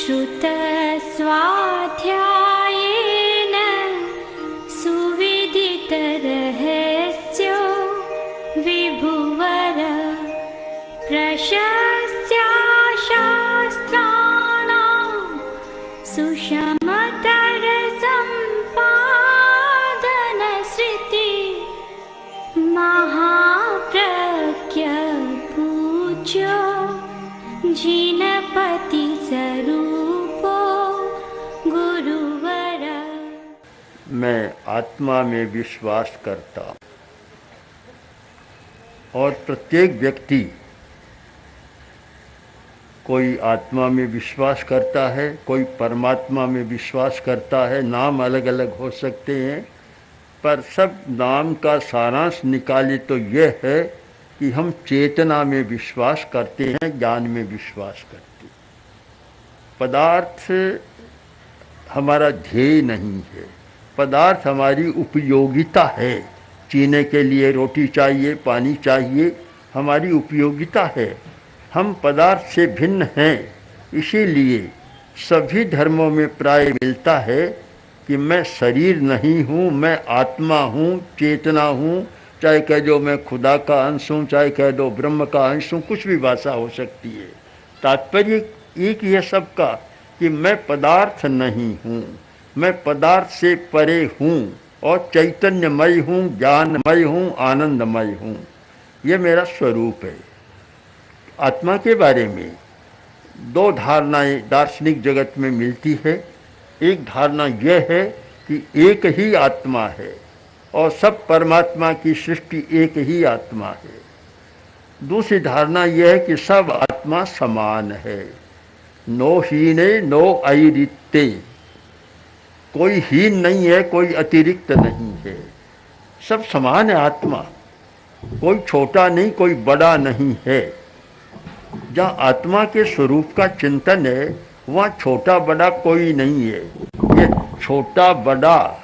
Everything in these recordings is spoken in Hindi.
श्रुतस्वाध्यायेन सुविदितरहस्यो विभुवर प्रशस्त्या शास्त्राणां सुषमतरसम्पादनश्रुति महाप्रज्ञपूज्यो जिनपति स्वरूपो गुरुवर। मैं आत्मा में विश्वास करता हूँ और प्रत्येक व्यक्ति कोई आत्मा में विश्वास करता है, कोई परमात्मा में विश्वास करता है। नाम अलग अलग हो सकते हैं, पर सब नाम का सारांश निकाले तो यह है कि हम चेतना में विश्वास करते हैं, ज्ञान में विश्वास करते हैं। पदार्थ हमारा ध्येय नहीं है, पदार्थ हमारी उपयोगिता है। जीने के लिए रोटी चाहिए, पानी चाहिए, हमारी उपयोगिता है। हम पदार्थ से भिन्न हैं। इसीलिए सभी धर्मों में प्राय मिलता है कि मैं शरीर नहीं हूँ, मैं आत्मा हूँ, चेतना हूँ। चाहे कह दो मैं खुदा का अंश हूँ, चाहे कह दो ब्रह्म का अंश हूँ, कुछ भी भाषा हो सकती है। तात्पर्य एक ही है सबका कि मैं पदार्थ नहीं हूँ, मैं पदार्थ से परे हूँ और चैतन्यमय हूँ, ज्ञानमय हूँ, आनंदमय हूँ। ये मेरा स्वरूप है। आत्मा के बारे में दो धारणाएं दार्शनिक जगत में मिलती है। एक धारणा यह है कि एक ही आत्मा है और सब परमात्मा की सृष्टि एक ही आत्मा है। दूसरी धारणा यह है कि सब आत्मा समान है। नो हीने नो अतिरिक्ते, कोई हीन नहीं है, कोई अतिरिक्त नहीं है, सब समान है आत्मा। कोई छोटा नहीं, कोई बड़ा नहीं है। जहाँ आत्मा के स्वरूप का चिंतन है वहाँ छोटा बड़ा कोई नहीं है। ये छोटा बड़ा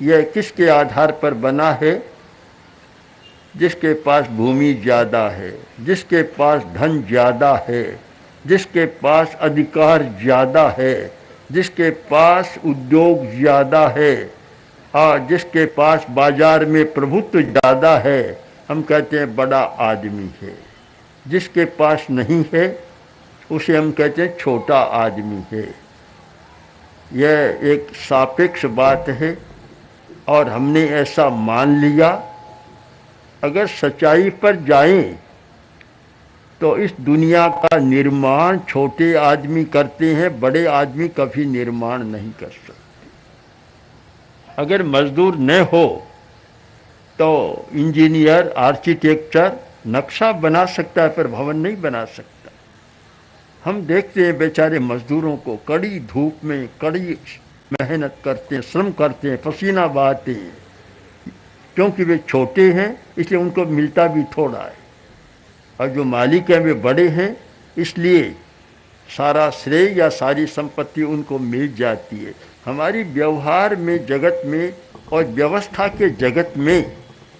यह किसके आधार पर बना है? जिसके पास भूमि ज़्यादा है, जिसके पास धन ज़्यादा है, जिसके पास अधिकार ज़्यादा है, जिसके पास उद्योग ज़्यादा है और जिसके पास बाजार में प्रभुत्व ज़्यादा है, हम कहते हैं बड़ा आदमी है। जिसके पास नहीं है उसे हम कहते हैं छोटा आदमी है। यह एक सापेक्ष बात है और हमने ऐसा मान लिया। अगर सच्चाई पर जाएं तो इस दुनिया का निर्माण छोटे आदमी करते हैं, बड़े आदमी कभी निर्माण नहीं कर सकते। अगर मजदूर न हो तो इंजीनियर, आर्किटेक्चर नक्शा बना सकता है पर भवन नहीं बना सकता। हम देखते हैं बेचारे मजदूरों को कड़ी धूप में कड़ी मेहनत करते हैं, श्रम करते हैं, पसीना बहाते हैं। क्योंकि वे छोटे हैं इसलिए उनको मिलता भी थोड़ा है, और जो मालिक हैं वे बड़े हैं, इसलिए सारा श्रेय या सारी संपत्ति उनको मिल जाती है। हमारी व्यवहार में जगत में और व्यवस्था के जगत में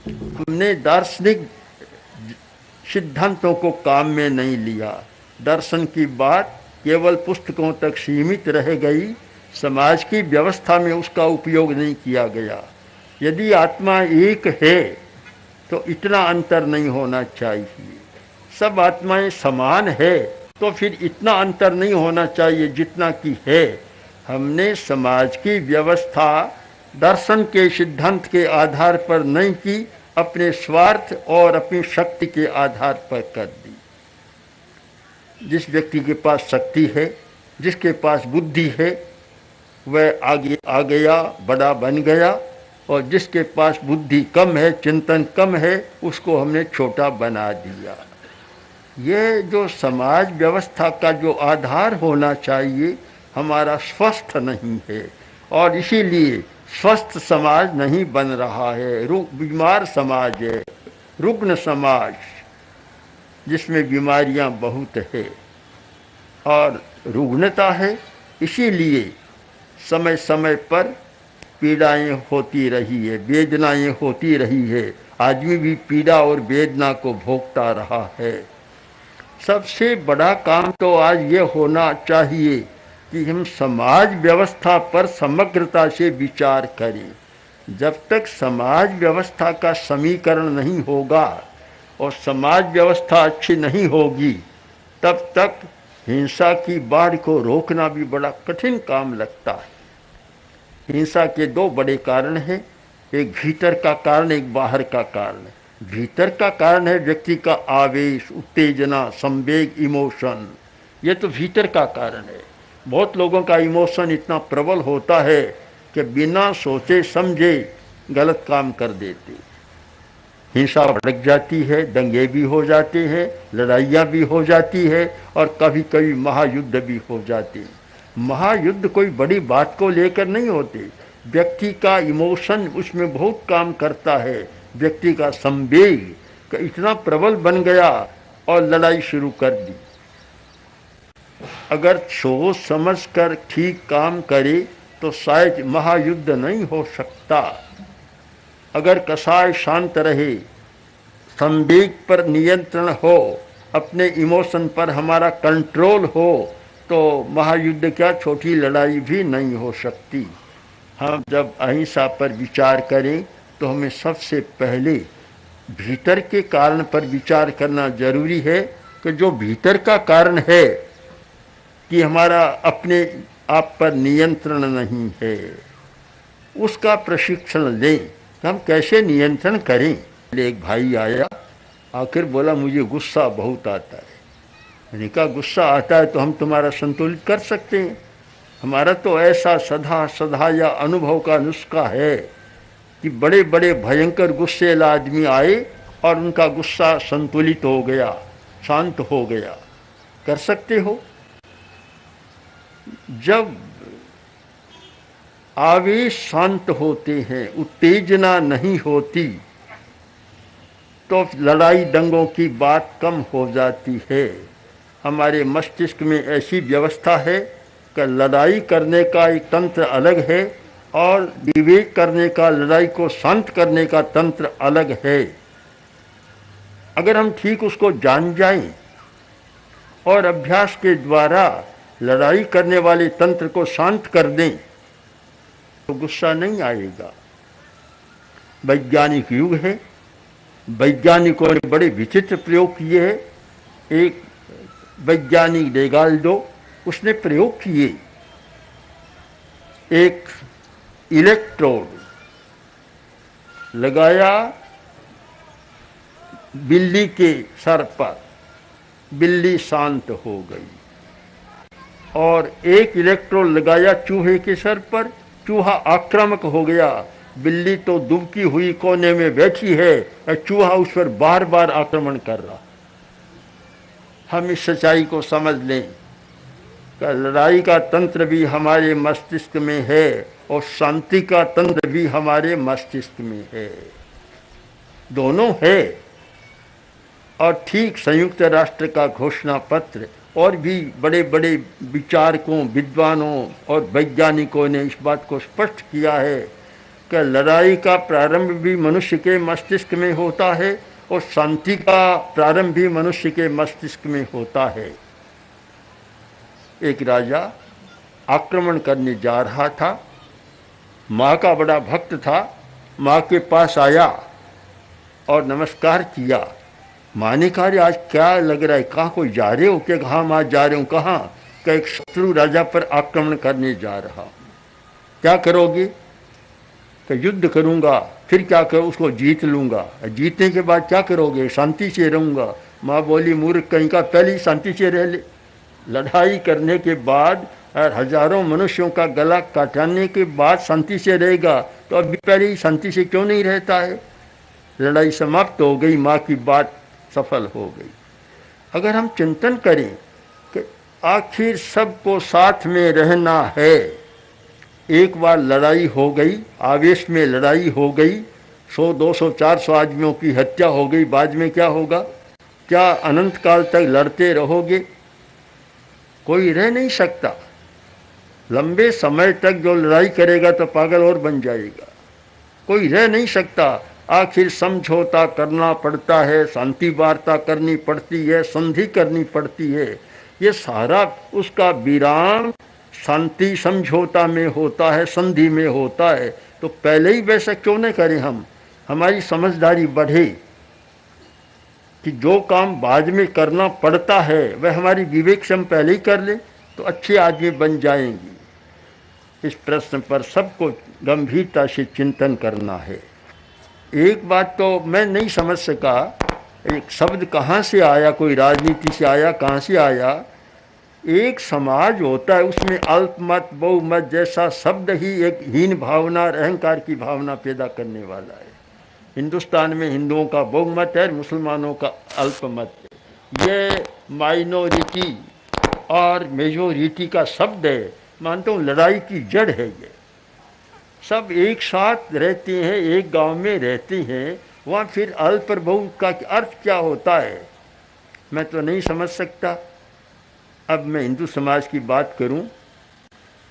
हमने दार्शनिक सिद्धांतों को काम में नहीं लिया। दर्शन की बात केवल पुस्तकों तक सीमित रह गई, समाज की व्यवस्था में उसका उपयोग नहीं किया गया। यदि आत्मा एक है तो इतना अंतर नहीं होना चाहिए। सब आत्माएं समान है तो फिर इतना अंतर नहीं होना चाहिए जितना कि है। हमने समाज की व्यवस्था दर्शन के सिद्धांत के आधार पर नहीं की, अपने स्वार्थ और अपनी शक्ति के आधार पर कर दी। जिस व्यक्ति के पास शक्ति है, जिसके पास बुद्धि है, वह आगे आ गया, बड़ा बन गया, और जिसके पास बुद्धि कम है, चिंतन कम है, उसको हमने छोटा बना दिया। ये जो समाज व्यवस्था का जो आधार होना चाहिए हमारा स्वस्थ नहीं है, और इसीलिए स्वस्थ समाज नहीं बन रहा है। बीमार समाज है, रुग्ण समाज, जिसमें बीमारियां बहुत है और रुग्णता है। इसीलिए समय समय पर पीड़ाएं होती रही है, वेदनाएं होती रही है। आदमी भी पीड़ा और वेदना को भोगता रहा है। सबसे बड़ा काम तो आज ये होना चाहिए कि हम समाज व्यवस्था पर समग्रता से विचार करें। जब तक समाज व्यवस्था का समीकरण नहीं होगा और समाज व्यवस्था अच्छी नहीं होगी, तब तक हिंसा की बाढ़ को रोकना भी बड़ा कठिन काम लगता है। हिंसा के दो बड़े कारण हैं, एक भीतर का कारण, एक बाहर का कारण। भीतर का कारण है व्यक्ति का आवेश, उत्तेजना, संवेग, इमोशन। ये तो भीतर का कारण है। बहुत लोगों का इमोशन इतना प्रबल होता है कि बिना सोचे समझे गलत काम कर देते। हिंसा भड़क जाती है, दंगे भी हो जाते हैं, लड़ाइयाँ भी हो जाती है और कभी कभी महायुद्ध भी हो जाते हैं। महायुद्ध कोई बड़ी बात को लेकर नहीं होते, व्यक्ति का इमोशन उसमें बहुत काम करता है। व्यक्ति का संवेग इतना प्रबल बन गया और लड़ाई शुरू कर दी। अगर सोच समझ कर ठीक काम करे तो शायद महायुद्ध नहीं हो सकता। अगर कसाय शांत रहे, संवेग पर नियंत्रण हो, अपने इमोशन पर हमारा कंट्रोल हो, तो महायुद्ध क्या छोटी लड़ाई भी नहीं हो सकती। हम जब अहिंसा पर विचार करें तो हमें सबसे पहले भीतर के कारण पर विचार करना जरूरी है कि जो भीतर का कारण है कि हमारा अपने आप पर नियंत्रण नहीं है, उसका प्रशिक्षण लें। हम कैसे नियंत्रण करें। एक भाई आया, आखिर बोला मुझे गुस्सा बहुत आता है। मैंने कहा गुस्सा आता है तो हम तुम्हारा संतुलित कर सकते हैं। हमारा तो ऐसा सदा सदा या अनुभव का नुस्खा है कि बड़े बड़े भयंकर गुस्सेला आदमी आए और उनका गुस्सा संतुलित हो गया, शांत हो गया। कर सकते हो। जब आवेश शांत होते हैं, उत्तेजना नहीं होती, तो लड़ाई दंगों की बात कम हो जाती है। हमारे मस्तिष्क में ऐसी व्यवस्था है कि लड़ाई करने का एक तंत्र अलग है और विवेक करने का, लड़ाई को शांत करने का तंत्र अलग है। अगर हम ठीक उसको जान जाएं और अभ्यास के द्वारा लड़ाई करने वाले तंत्र को शांत कर दें तो गुस्सा नहीं आएगा। वैज्ञानिक युग है, वैज्ञानिकों ने बड़े विचित्र प्रयोग किए हैं। एक वैज्ञानिक डेगाल्डो, उसने प्रयोग किए, एक इलेक्ट्रोड लगाया बिल्ली के सर पर, बिल्ली शांत हो गई। और एक इलेक्ट्रोड लगाया चूहे के सर पर, चूहा आक्रामक हो गया। बिल्ली तो दुबकी हुई कोने में बैठी है और चूहा उस पर बार बार आक्रमण कर रहा। हम इस सच्चाई को समझ लें कि लड़ाई का तंत्र भी हमारे मस्तिष्क में है और शांति का तंत्र भी हमारे मस्तिष्क में है, दोनों है। और ठीक संयुक्त राष्ट्र का घोषणा पत्र और भी बड़े बड़े विचारकों, विद्वानों और वैज्ञानिकों ने इस बात को स्पष्ट किया है कि लड़ाई का प्रारंभ भी मनुष्य के मस्तिष्क में होता है और शांति का प्रारंभ भी मनुष्य के मस्तिष्क में होता है। एक राजा आक्रमण करने जा रहा था, माँ का बड़ा भक्त था, माँ के पास आया और नमस्कार किया। माँ ने कहा आज क्या लग रहा है, कहाँ कोई जा रहे हो क्या? कहाँ माँ जा रहे हो? कहाँ? कि एक शत्रु राजा पर आक्रमण करने जा रहा हूँ। क्या करोगे? कि युद्ध करूँगा। फिर क्या करो? उसको जीत लूँगा। जीतने के बाद क्या करोगे? शांति से रहूँगा। माँ बोली मूर्ख कहीं का, पहले ही शांति से रह ले। लड़ाई करने के बाद और हजारों मनुष्यों का गला काटने के बाद शांति से रहेगा तो अभी पहले ही शांति से क्यों नहीं रहता है? लड़ाई समाप्त हो गई, माँ की बात सफल हो गई। अगर हम चिंतन करें कि आखिर सबको साथ में रहना है, एक बार लड़ाई हो गई, आवेश में लड़ाई हो गई, 100, 200, 400 आदमियों की हत्या हो गई, बाद में क्या होगा? क्या अनंत काल तक लड़ते रहोगे? कोई रह नहीं सकता। लंबे समय तक जो लड़ाई करेगा तो पागल और बन जाएगा। कोई रह नहीं सकता। आखिर समझौता करना पड़ता है, शांति वार्ता करनी पड़ती है, संधि करनी पड़ती है। ये सारा उसका विराम शांति समझौता में होता है, संधि में होता है, तो पहले ही वैसा क्यों न करें हम। हमारी समझदारी बढ़े कि जो काम बाद में करना पड़ता है वह हमारी विवेक से हम पहले ही कर लें तो अच्छे आदमी बन जाएंगे। इस प्रश्न पर सबको गंभीरता से चिंतन करना है। एक बात तो मैं नहीं समझ सका, एक शब्द कहाँ से आया, कोई राजनीति से आया, कहाँ से आया। एक समाज होता है, उसमें अल्पमत बहुमत जैसा शब्द ही एक हीन भावना और अहंकार की भावना पैदा करने वाला है। हिंदुस्तान में हिंदुओं का बहुमत है, मुसलमानों का अल्पमत है। ये माइनॉरिटी और मेजोरिटी का शब्द है। मानता हूँ लड़ाई की जड़ है। ये सब एक साथ रहते हैं, एक गांव में रहते हैं, वहाँ फिर अल्प और बहु का अर्थ क्या होता है मैं तो नहीं समझ सकता। अब मैं हिंदू समाज की बात करूं,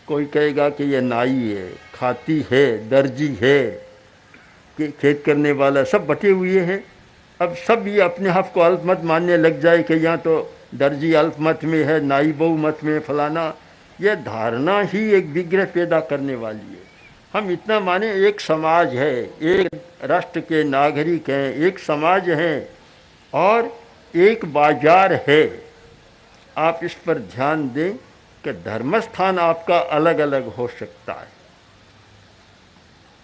कोई कहेगा कि ये नाई है, खाती है, दर्जी है, कि खेत करने वाला, सब बटे हुए हैं। अब सब ये अपने आप को अल्पमत मानने लग जाए कि यहाँ तो दर्जी अल्पमत में है, नाई बहुमत में, फलाना। यह धारणा ही एक विग्रह पैदा करने वाली है। हम इतना माने एक समाज है, एक राष्ट्र के नागरिक हैं, एक समाज हैं और एक बाजार है। आप इस पर ध्यान दें कि धर्मस्थान आपका अलग अलग हो सकता है।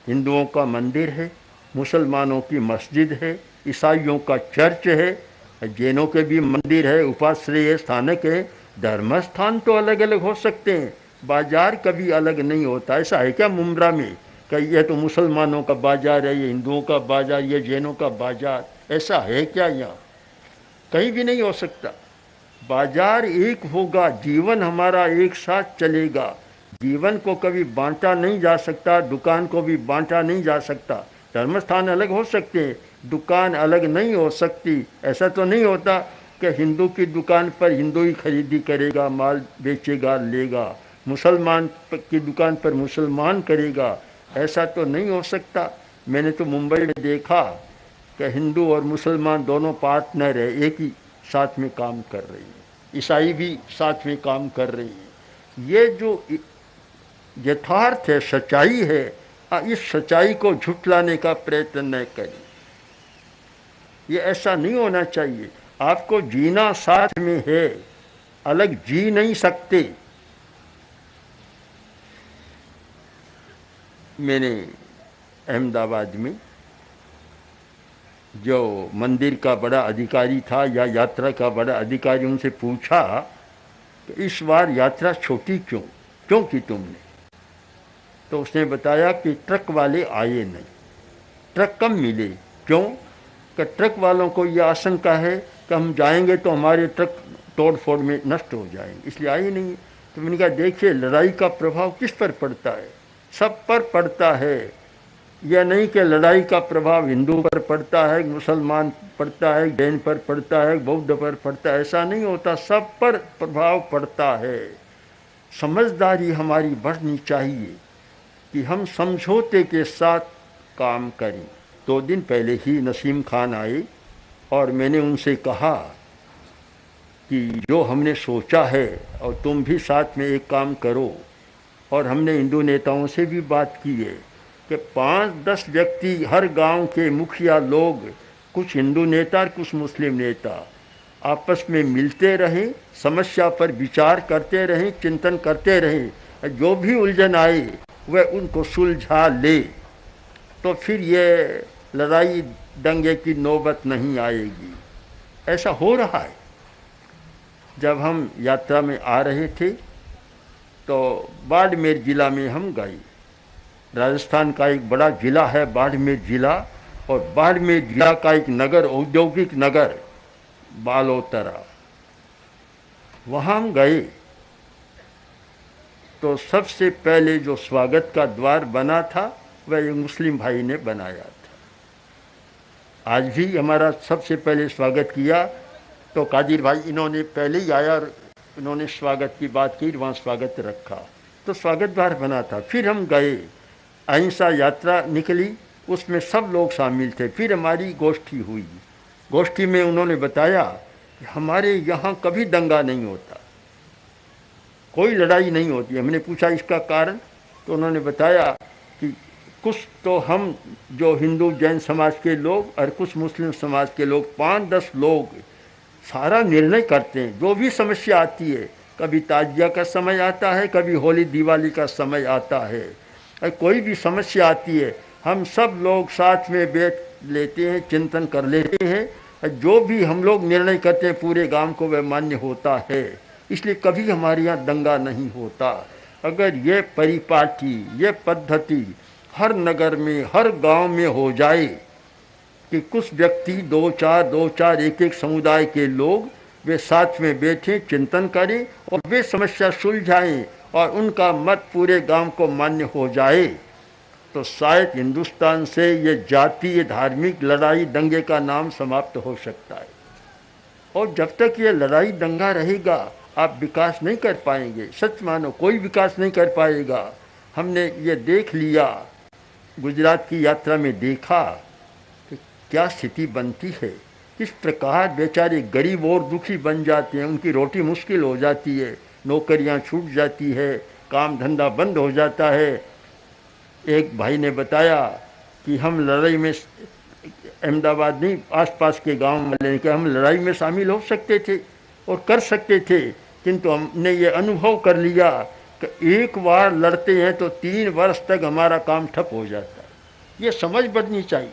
हिंदुओं का मंदिर है, मुसलमानों की मस्जिद है, ईसाइयों का चर्च है, जैनों के भी मंदिर है, उपाश्रय स्थानक है। धर्मस्थान तो अलग अलग हो सकते हैं, बाजार कभी अलग नहीं होता। ऐसा है क्या मुमरा में कि यह तो मुसलमानों का बाजार है, ये हिंदुओं का बाजार, ये जैनों का बाजार? ऐसा है क्या? यहाँ कहीं भी नहीं हो सकता। बाजार एक होगा, जीवन हमारा एक साथ चलेगा। जीवन को कभी बांटा नहीं जा सकता, दुकान को भी बांटा नहीं जा सकता। धर्मस्थान अलग हो सकते हैं, दुकान अलग नहीं हो सकती। ऐसा तो नहीं होता कि हिंदू की दुकान पर हिंदू ही खरीदी करेगा, माल बेचेगा, लेगा, मुसलमान की दुकान पर मुसलमान करेगा। ऐसा तो नहीं हो सकता। मैंने तो मुंबई में देखा कि हिंदू और मुसलमान दोनों पार्टनर है, एक ही साथ में काम कर रही है, ईसाई भी साथ में काम कर रही है। ये जो यथार्थ है, सच्चाई है, इस सच्चाई को झुठलाने का प्रयत्न न करें। ये ऐसा नहीं होना चाहिए। आपको जीना साथ में है, अलग जी नहीं सकते। मैंने अहमदाबाद में जो मंदिर का बड़ा अधिकारी था या यात्रा का बड़ा अधिकारी, उनसे पूछा कि इस बार यात्रा छोटी क्यों की तुमने? तो उसने बताया कि ट्रक वाले आए नहीं, ट्रक कम मिले। क्यों? कि ट्रक वालों को यह आशंका है कि हम जाएंगे तो हमारे ट्रक तोड़ फोड़ में नष्ट हो जाएंगे, इसलिए आए नहीं। तो मैंने कहा देखिए, लड़ाई का प्रभाव किस पर पड़ता है? सब पर पड़ता है। यह नहीं कि लड़ाई का प्रभाव हिंदू पर पड़ता है, मुसलमान पड़ता है, जैन पर पड़ता है, बौद्ध पर पड़ता है। ऐसा नहीं होता, सब पर प्रभाव पड़ता है। समझदारी हमारी बढ़नी चाहिए कि हम समझौते के साथ काम करें। 2 दिन पहले ही नसीम खान आए और मैंने उनसे कहा कि जो हमने सोचा है और तुम भी साथ में एक काम करो। और हमने हिंदू नेताओं से भी बात की है कि 5-10 व्यक्ति, हर गांव के मुखिया लोग, कुछ हिंदू नेता और कुछ मुस्लिम नेता, आपस में मिलते रहें, समस्या पर विचार करते रहें, चिंतन करते रहें। जो भी उलझन आए वह उनको सुलझा ले, तो फिर ये लड़ाई दंगे की नौबत नहीं आएगी। ऐसा हो रहा है। जब हम यात्रा में आ रहे थे तो बाड़मेर जिला में हम गए। राजस्थान का एक बड़ा जिला है बाड़मेर जिला, और बाड़मेर जिला का एक नगर, औद्योगिक नगर बालोतरा, वहाँ हम गए तो सबसे पहले जो स्वागत का द्वार बना था वह एक मुस्लिम भाई ने बनाया था। आज भी हमारा सबसे पहले स्वागत किया तो कादिर भाई, इन्होंने पहले ही आया और इन्होंने स्वागत की बात की, वहाँ स्वागत रखा, तो स्वागत द्वार बना था। फिर हम गए, अहिंसा यात्रा निकली, उसमें सब लोग शामिल थे। फिर हमारी गोष्ठी हुई। गोष्ठी में उन्होंने बताया कि हमारे यहाँ कभी दंगा नहीं होता, कोई लड़ाई नहीं होती। हमने पूछा इसका कारण, तो उन्होंने बताया कि कुछ तो हम जो हिंदू जैन समाज के लोग और कुछ मुस्लिम समाज के लोग 5-10 लोग सारा निर्णय करते हैं। जो भी समस्या आती है, कभी ताजिया का समय आता है, कभी होली दिवाली का समय आता है, और कोई भी समस्या आती है, हम सब लोग साथ में बैठ लेते हैं, चिंतन कर लेते हैं, और जो भी हम लोग निर्णय करते हैं पूरे गांव को वह मान्य होता है। इसलिए कभी हमारे यहाँ दंगा नहीं होता। अगर ये परिपाटी, ये पद्धति हर नगर में, हर गांव में हो जाए कि कुछ व्यक्ति दो चार एक समुदाय के लोग वे साथ में बैठें, चिंतन करें और वे समस्या सुलझाएं और उनका मत पूरे गांव को मान्य हो जाए, तो शायद हिंदुस्तान से ये जातीय धार्मिक लड़ाई दंगे का नाम समाप्त हो सकता है। और जब तक ये लड़ाई दंगा रहेगा, आप विकास नहीं कर पाएंगे। सच मानो, कोई विकास नहीं कर पाएगा। हमने ये देख लिया, गुजरात की यात्रा में देखा कि क्या स्थिति बनती है, किस प्रकार बेचारे गरीब और दुखी बन जाते हैं, उनकी रोटी मुश्किल हो जाती है, नौकरियां छूट जाती है, काम धंधा बंद हो जाता है। एक भाई ने बताया कि हम लड़ाई में, अहमदाबाद नहीं, आसपास के गांव वाले कि हम लड़ाई में शामिल हो सकते थे और कर सकते थे, किंतु हमने ये अनुभव कर लिया कि एक बार लड़ते हैं तो 3 वर्ष तक हमारा काम ठप हो जाता है। ये समझ बढ़नी चाहिए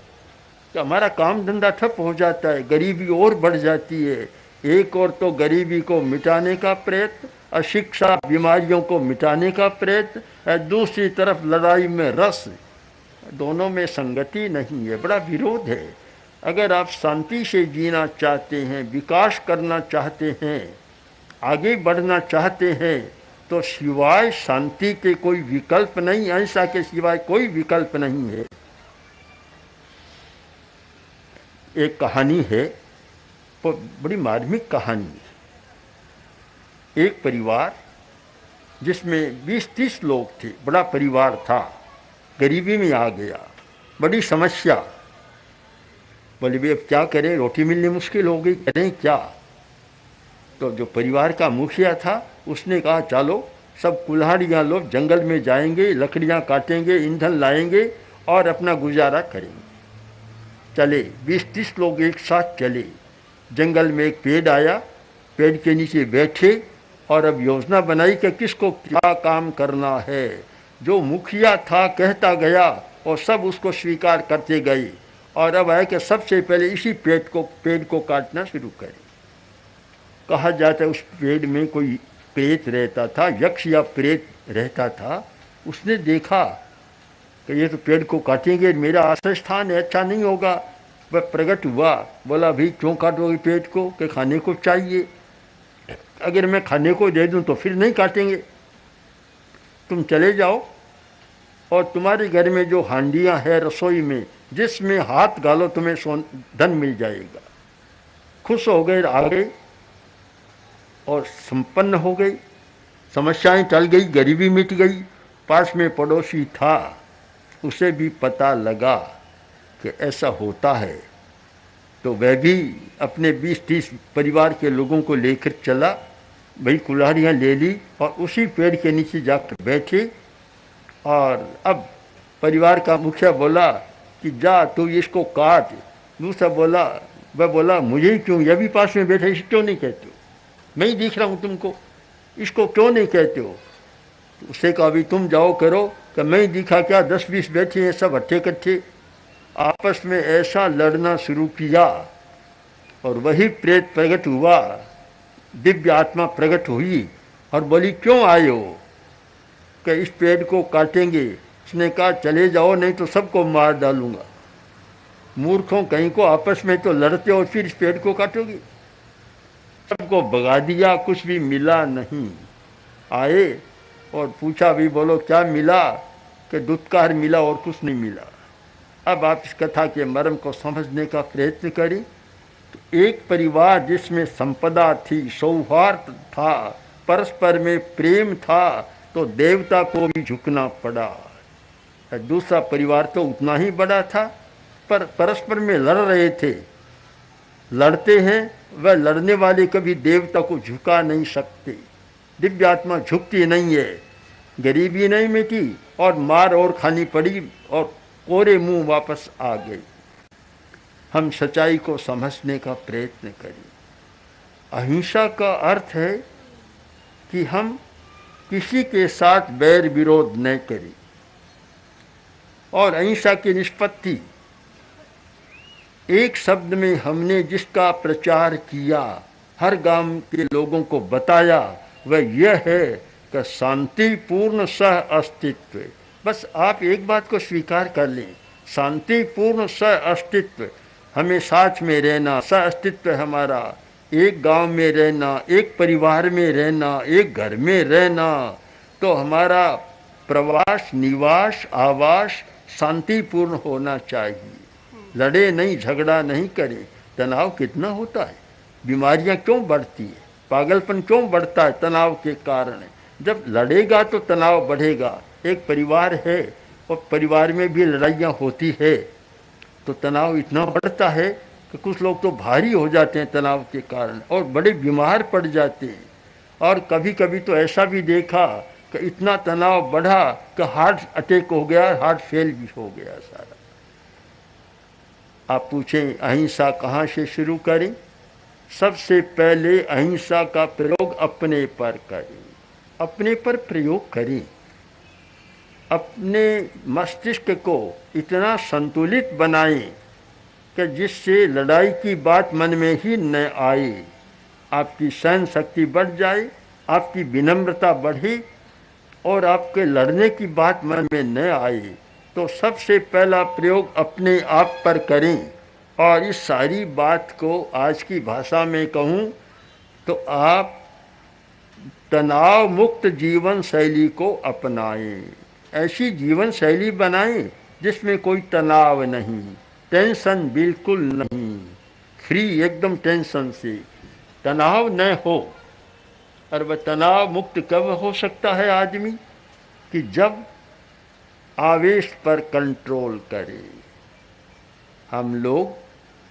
कि हमारा काम धंधा ठप हो जाता है, गरीबी और बढ़ जाती है। एक और तो गरीबी को मिटाने का प्रयत्न, अशिक्षा, बीमारियों को मिटाने का प्रयत्न, और दूसरी तरफ लड़ाई में रस, दोनों में संगति नहीं है, बड़ा विरोध है। अगर आप शांति से जीना चाहते हैं, विकास करना चाहते हैं, आगे बढ़ना चाहते हैं, तो सिवाय शांति के कोई विकल्प नहीं, अहिंसा के सिवाय कोई विकल्प नहीं है। एक कहानी है, वो बड़ी मार्मिक कहानी है। एक परिवार जिसमें 20-30 लोग थे, बड़ा परिवार था, गरीबी में आ गया, बड़ी समस्या। बोले भाई अब क्या करें, रोटी मिलनी मुश्किल हो गई, करें क्या? तो जो परिवार का मुखिया था उसने कहा चलो सब कुल्हाड़ियाँ लोग जंगल में जाएंगे, लकड़ियाँ काटेंगे, ईंधन लाएंगे और अपना गुजारा करेंगे। चले 20-30 लोग एक साथ चले। जंगल में एक पेड़ आया, पेड़ के नीचे बैठे और अब योजना बनाई कि किसको क्या काम करना है। जो मुखिया था कहता गया और सब उसको स्वीकार करते गए, और अब है कि सबसे पहले इसी पेड़ को काटना शुरू करें। कहा जाता है उस पेड़ में कोई प्रेत रहता था, यक्ष या प्रेत रहता था। उसने देखा कि ये तो पेड़ को काटेंगे, मेरा आश्रय स्थान है, अच्छा नहीं होगा। वह प्रकट हुआ, बोला भाई क्यों काटोगे पेड़ को, कि खाने को चाहिए, अगर मैं खाने को दे दूं तो फिर नहीं काटेंगे, तुम चले जाओ और तुम्हारे घर में जो हांडियां है रसोई में, जिसमें हाथ डालो तुम्हें धन मिल जाएगा। खुश हो गए, आ गए और संपन्न हो गई, समस्याएं टल गई, गरीबी मिट गई। पास में पड़ोसी था, उसे भी पता लगा कि ऐसा होता है, तो वह भी अपने 20-30 परिवार के लोगों को लेकर चला। भाई कुल्हाड़ियाँ ले ली और उसी पेड़ के नीचे जाकर बैठे। और अब परिवार का मुखिया बोला कि जा तू इसको काट। दूसरा बोला, वह बोला मुझे ही क्यों, यह भी पास में बैठा, इसे क्यों नहीं कहते हो, मैं ही दिख रहा हूँ तुमको, इसको क्यों नहीं कहते हो? तो उसे कहा भी तुम जाओ करो, कि मैं ही दिखा क्या, 10-20 बैठे हैं सब हट्ठे कट्ठे। आपस में ऐसा लड़ना शुरू किया और वही प्रेत प्रकट हुआ, दिव्य आत्मा प्रकट हुई और बोली क्यों आए हो, कि इस पेड़ को काटेंगे। उसने कहा चले जाओ नहीं तो सबको मार डालूंगा। मूर्खों कहीं को, आपस में तो लड़ते हो फिर इस पेड़ को काटोगे। सबको भगा दिया, कुछ भी मिला नहीं। आए और पूछा भी बोलो क्या मिला, कि दुत्कार मिला और कुछ नहीं मिला। अब आप इस कथा के मर्म को समझने का प्रयत्न करें तो एक परिवार जिसमें संपदा थी, सौहार्द था, परस्पर में प्रेम था, तो देवता को भी झुकना पड़ा। दूसरा परिवार तो उतना ही बड़ा था पर परस्पर में लड़ रहे थे। लड़ते हैं, वह लड़ने वाले कभी देवता को झुका नहीं सकते। दिव्य आत्मा झुकती नहीं है, गरीबी नहीं मिटी और मार और खानी पड़ी और कोरे मुंह वापस आ गई। हम सच्चाई को समझने का प्रयत्न करें। अहिंसा का अर्थ है कि हम किसी के साथ बैर विरोध न करें, और अहिंसा की निष्पत्ति एक शब्द में हमने जिसका प्रचार किया, हर गांव के लोगों को बताया, वह यह है कि शांतिपूर्ण सह अस्तित्व। बस आप एक बात को स्वीकार कर लें, शांतिपूर्ण सह अस्तित्व, हमें साथ में रहना, सह अस्तित्व हमारा एक गांव में रहना, एक परिवार में रहना, एक घर में रहना, तो हमारा प्रवास, निवास, आवास शांतिपूर्ण होना चाहिए। लड़े नहीं, झगड़ा नहीं करें। तनाव कितना होता है, बीमारियां क्यों बढ़ती है, पागलपन क्यों बढ़ता है, तनाव के कारण। जब लड़ेगा तो तनाव बढ़ेगा। एक परिवार है और परिवार में भी लड़ाइयाँ होती है तो तनाव इतना बढ़ता है कि कुछ लोग तो भारी हो जाते हैं तनाव के कारण और बड़े बीमार पड़ जाते हैं। और कभी कभी तो ऐसा भी देखा कि इतना तनाव बढ़ा कि हार्ट अटैक हो गया, हार्ट फेल भी हो गया सारा। आप पूछें अहिंसा कहाँ से शुरू करें? सबसे पहले अहिंसा का प्रयोग अपने पर करें, अपने पर प्रयोग करें। अपने मस्तिष्क को इतना संतुलित बनाएं कि जिससे लड़ाई की बात मन में ही न आए, आपकी सहन शक्ति बढ़ जाए, आपकी विनम्रता बढ़े और आपके लड़ने की बात मन में न आए। तो सबसे पहला प्रयोग अपने आप पर करें। और इस सारी बात को आज की भाषा में कहूँ तो आप तनाव मुक्त जीवन शैली को अपनाएं। ऐसी जीवन शैली बनाएं जिसमें कोई तनाव नहीं, टेंशन बिल्कुल नहीं, फ्री एकदम टेंशन से, तनाव न हो। और वह तनाव मुक्त कब हो सकता है आदमी? कि जब आवेश पर कंट्रोल करे। हम लोग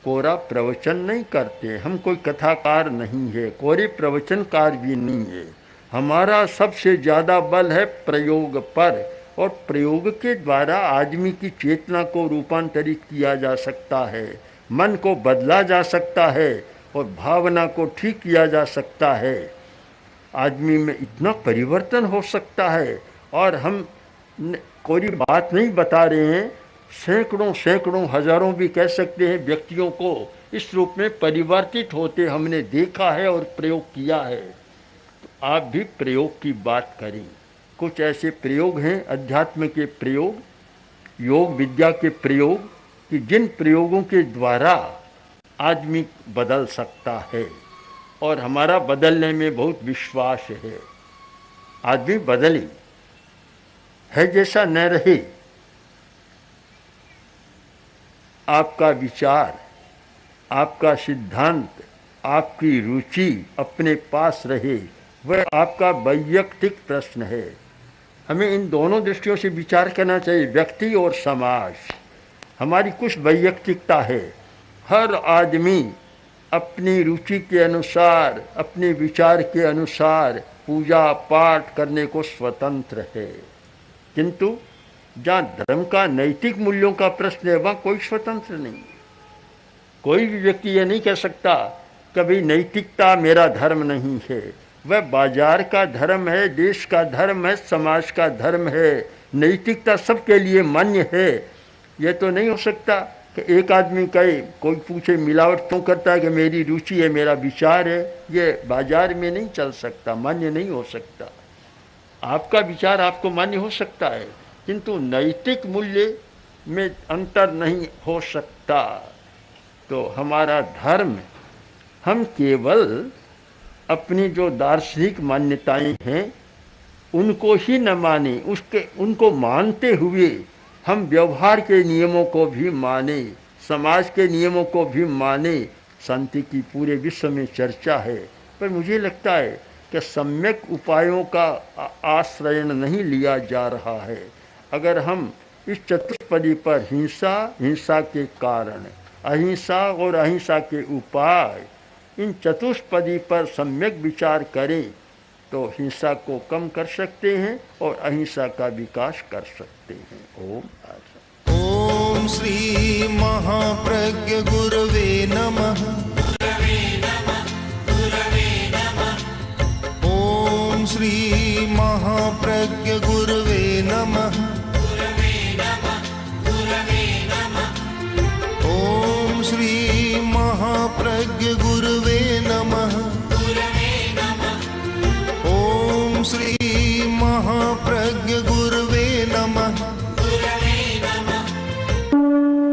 कोरा प्रवचन नहीं करते, हम कोई कथाकार नहीं है, कोरे प्रवचनकार भी नहीं है। हमारा सबसे ज़्यादा बल है प्रयोग पर, और प्रयोग के द्वारा आदमी की चेतना को रूपांतरित किया जा सकता है, मन को बदला जा सकता है और भावना को ठीक किया जा सकता है। आदमी में इतना परिवर्तन हो सकता है। और हम कोई बात नहीं बता रहे हैं, सैकड़ों सैकड़ों हजारों भी कह सकते हैं व्यक्तियों को इस रूप में परिवर्तित होते हमने देखा है और प्रयोग किया है। तो आप भी प्रयोग की बात करें। कुछ ऐसे प्रयोग हैं, अध्यात्म के प्रयोग, योग विद्या के प्रयोग, कि जिन प्रयोगों के द्वारा आदमी बदल सकता है। और हमारा बदलने में बहुत विश्वास है। आदमी बदले, है जैसा न रहे। आपका विचार, आपका सिद्धांत, आपकी रुचि अपने पास रहे, वह आपका वैयक्तिक प्रश्न है। हमें इन दोनों दृष्टियों से विचार करना चाहिए, व्यक्ति और समाज। हमारी कुछ वैयक्तिकता है, हर आदमी अपनी रुचि के अनुसार, अपने विचार के अनुसार पूजा पाठ करने को स्वतंत्र है। किंतु जहाँ धर्म का नैतिक मूल्यों का प्रश्न है वहाँ कोई स्वतंत्र नहीं। कोई भी व्यक्ति ये नहीं कह सकता कभी नैतिकता मेरा धर्म नहीं है। वह बाजार का धर्म है, देश का धर्म है, समाज का धर्म है। नैतिकता सबके लिए मान्य है। यह तो नहीं हो सकता कि एक आदमी कहे, कोई पूछे मिलावट क्यों करता है, कि मेरी रुचि है, मेरा विचार है। ये बाजार में नहीं चल सकता, मान्य नहीं हो सकता। आपका विचार आपको मान्य हो सकता है, किंतु नैतिक मूल्य में अंतर नहीं हो सकता। तो हमारा धर्म, हम केवल अपनी जो दार्शनिक मान्यताएं हैं उनको ही न माने, उनको मानते हुए हम व्यवहार के नियमों को भी माने, समाज के नियमों को भी माने। शांति की पूरे विश्व में चर्चा है, पर मुझे लगता है कि सम्यक उपायों का आश्रय नहीं लिया जा रहा है। अगर हम इस चतुष्पदी पर हिंसा, हिंसा के कारण, अहिंसा और अहिंसा के उपाय, इन चतुष्पदी पर सम्यक विचार करें तो हिंसा को कम कर सकते हैं और अहिंसा का विकास कर सकते हैं। ओम आशा। ओम श्री महाप्रज्ञ गुरवे नमः। ओम श्री महाप्रज्ञ